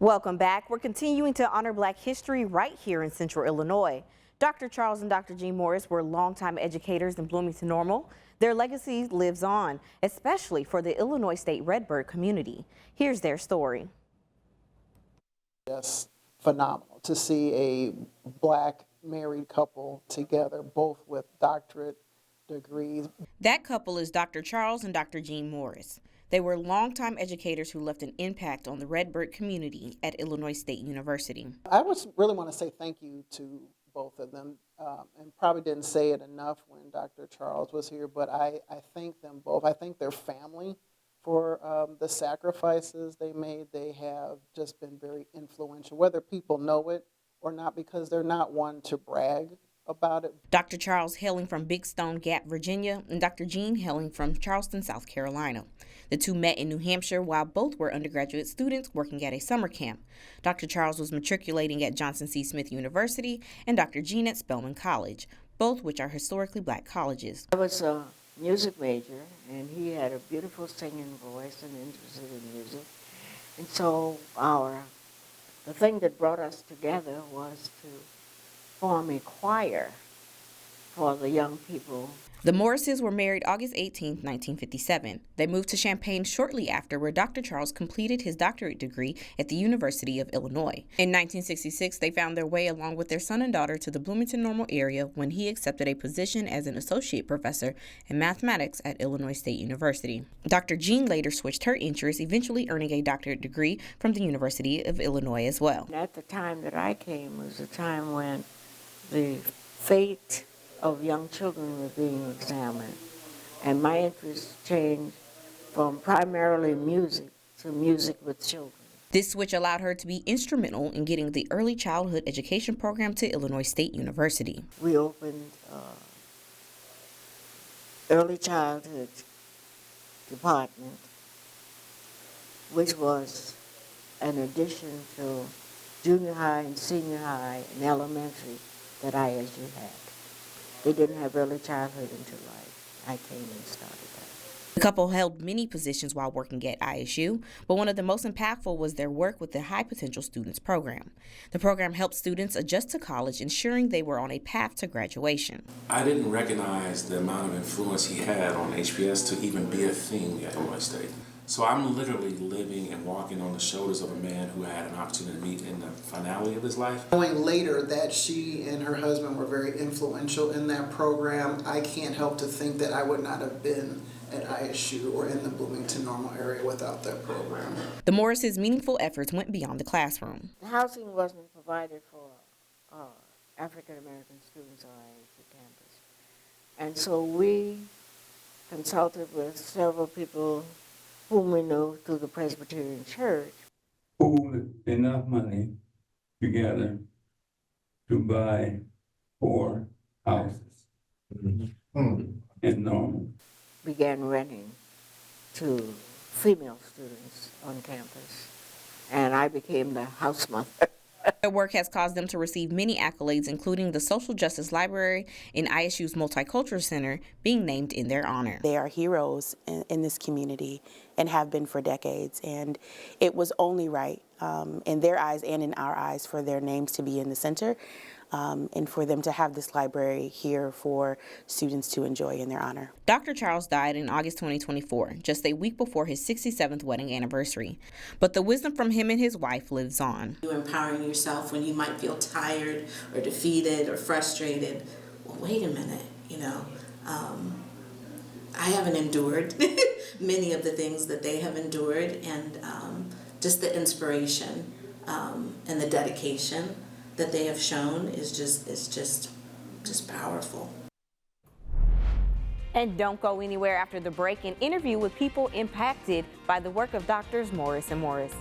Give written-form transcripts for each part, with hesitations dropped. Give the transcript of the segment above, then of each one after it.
Welcome back. We're continuing to honor Black history right here in Central Illinois. Dr. Charles and Dr. Jeanne Morris were longtime educators in Bloomington Normal. Their legacy lives on, especially for the Illinois State Redbird community. Here's their story. Just phenomenal to see a Black married couple together, both with doctorate degrees. That couple is Dr. Charles and Dr. Jeanne Morris. They were longtime educators who left an impact on the Redbird community at Illinois State University. I would really want to say thank you to both of them, and probably didn't say it enough when Dr. Charles was here, but I thank them both. I thank their family for the sacrifices they made. They have just been very influential, whether people know it or not, because they're not one to brag about it. Dr. Charles hailing from Big Stone Gap, Virginia, and Dr. Jeanne hailing from Charleston, South Carolina. The two met in New Hampshire while both were undergraduate students working at a summer camp. Dr. Charles was matriculating at Johnson C. Smith University and Dr. Jeanne at Spelman College, both which are historically Black colleges. I was a music major, and he had a beautiful singing voice and interested in music. And so the thing that brought us together was to form a choir for the young people. The Morrises were married August 18, 1957. They moved to Champaign shortly after, where Dr. Charles completed his doctorate degree at the University of Illinois. In 1966, they found their way along with their son and daughter to the Bloomington Normal area when he accepted a position as an associate professor in mathematics at Illinois State University. Dr. Jeanne later switched her interests, eventually earning a doctorate degree from the University of Illinois as well. At the time that I came was a time when the fate of young children was being examined, and my interest changed from primarily music to music with children. This switch allowed her to be instrumental in getting the early childhood education program to Illinois State University. We opened early childhood department, which was an addition to junior high and senior high and elementary that ISU had. They didn't have early childhood until I came and started that. The couple held many positions while working at ISU, but one of the most impactful was their work with the High Potential Students program. The program helped students adjust to college, ensuring they were on a path to graduation. I didn't recognize the amount of influence he had on HPS to even be a thing at Illinois State. So I'm literally living and walking on the shoulders of a man who I had an opportunity to meet in the finale of his life. Knowing later that she and her husband were very influential in that program, I can't help to think that I would not have been at ISU or in the Bloomington Normal area without that program. The Morrises' meaningful efforts went beyond the classroom. The housing wasn't provided for African American students on ISU campus. And so we consulted with several people whom we know through the Presbyterian Church. Pooled enough money together to buy 4 houses in Normal. Began renting to female students on campus, and I became the house mother. Their work has caused them to receive many accolades, including the Social Justice Library and ISU's Multicultural Center being named in their honor. They are heroes in this community and have been for decades, and it was only right in their eyes and in our eyes for their names to be in the center and for them to have this library here for students to enjoy in their honor. Dr. Charles died in August 2024, just a week before his 67th wedding anniversary. But the wisdom from him and his wife lives on. You're empowering yourself when you might feel tired or defeated or frustrated. Well, wait a minute, I haven't endured many of the things that they have endured, and just the inspiration and the dedication that they have shown is just powerful. And don't go anywhere after the break. An interview with people impacted by the work of Doctors Morris and Morris.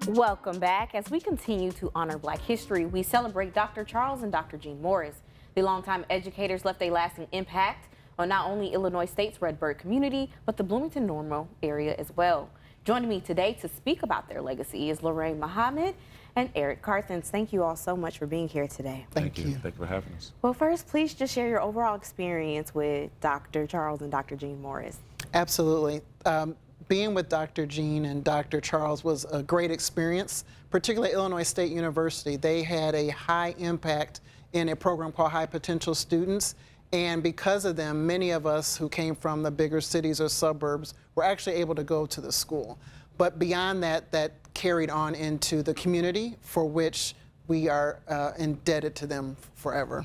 Welcome back. As we continue to honor Black history, we celebrate Dr. Charles and Dr. Jeanne Morris. The longtime educators left a lasting impact on not only Illinois State's Redbird community, but the Bloomington Normal area as well. Joining me today to speak about their legacy is Lorraine Muhammad and Eric Carthens. Thank you all so much for being here today. Thank you. Thank you for having us. Well, first, please just share your overall experience with Dr. Charles and Dr. Jeanne Morris. Absolutely. Being with Dr. Jeanne and Dr. Charles was a great experience, particularly at Illinois State University. They had a high impact in a program called High Potential Students. And because of them, many of us who came from the bigger cities or suburbs were actually able to go to the school. But beyond that, that carried on into the community, for which we are indebted to them forever.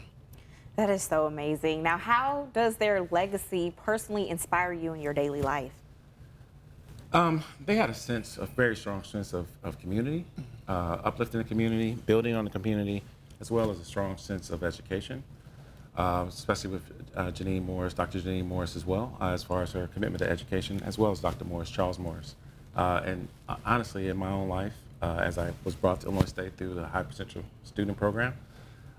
That is so amazing. Now, how does their legacy personally inspire you in your daily life? They had a very strong sense of community, uplifting the community, building on the community, as well as a strong sense of education, especially with Jeanne Morris, Dr. Jeanne Morris as well, as far as her commitment to education, as well as Dr. Morris, Charles Morris. And honestly, in my own life, as I was brought to Illinois State through the High Potential Student Program,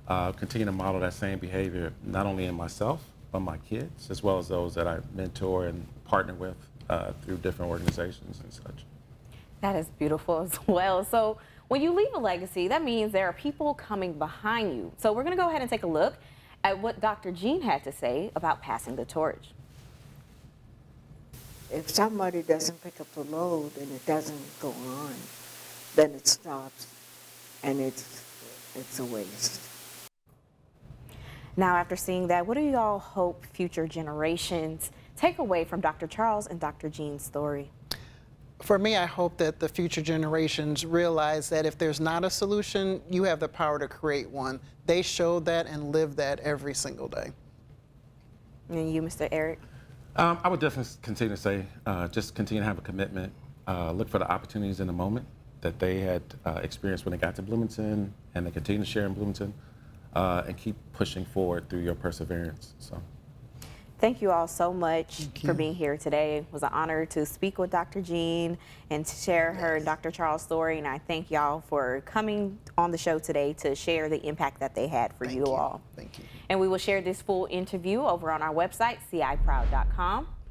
continue to model that same behavior, not only in myself, but my kids, as well as those that I mentor and partner with through different organizations and such. That is beautiful as well. So when you leave a legacy, that means there are people coming behind you. So we're going to go ahead and take a look at what Dr. Jeanne had to say about passing the torch. If somebody doesn't pick up the load and it doesn't go on, then it stops, and it's a waste. Now, after seeing that, what do you all hope future generations take away from Dr. Charles and Dr. Jeanne's story? For me, I hope that the future generations realize that if there's not a solution, you have the power to create one. They showed that and lived that every single day. And you, Mr. Eric? I would definitely continue to say, just continue to have a commitment, look for the opportunities in the moment that they had experienced when they got to Bloomington, and they continue to share in Bloomington, and keep pushing forward through your perseverance. So. Thank you all so much for being here today. It was an honor to speak with Dr. Jeanne and to share her and Dr. Charles' story. And I thank y'all for coming on the show today to share the impact that they had for you all. Thank you. And we will share this full interview over on our website, ciproud.com.